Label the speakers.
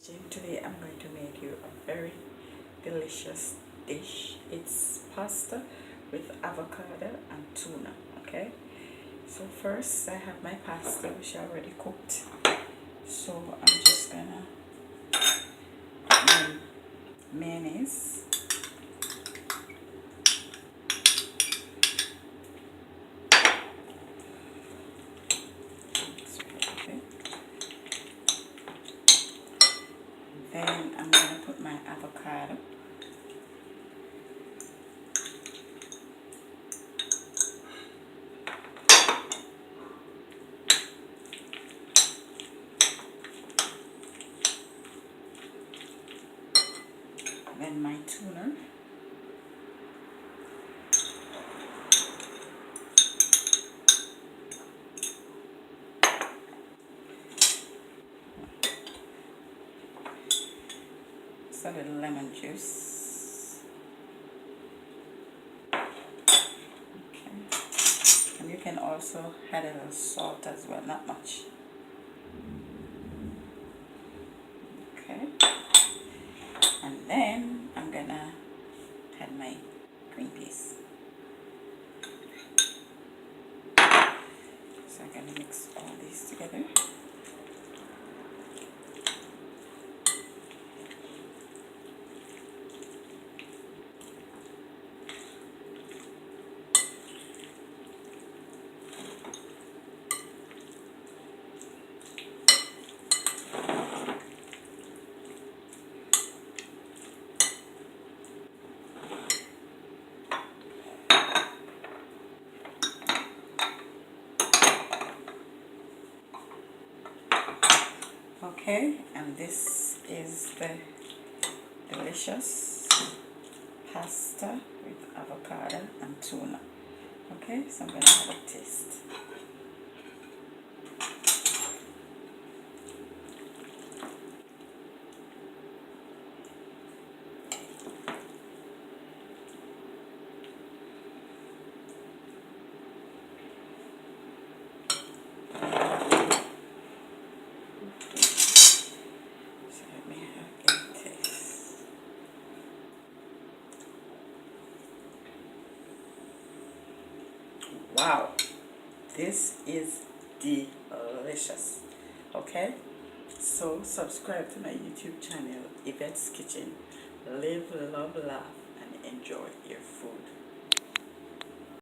Speaker 1: Today I'm going to make you a very delicious dish. It's pasta with avocado and tuna. Okay, so first I have my pasta which I already cooked, so I'm just gonna put my mayonnaise, okay. Then I'm gonna put my avocado, then my tuna, just a little lemon juice, okay. And you can also add a little salt as well, not much. Okay, and then I'm gonna add my green peas. So I'm gonna mix all these together. Okay, and this is the delicious pasta with avocado and tuna. Okay, so I'm gonna have a taste. So let me have a taste. Wow, this is delicious. Okay, so subscribe to my YouTube channel, Yvette's Kitchen. Live, love, laugh, and enjoy your food.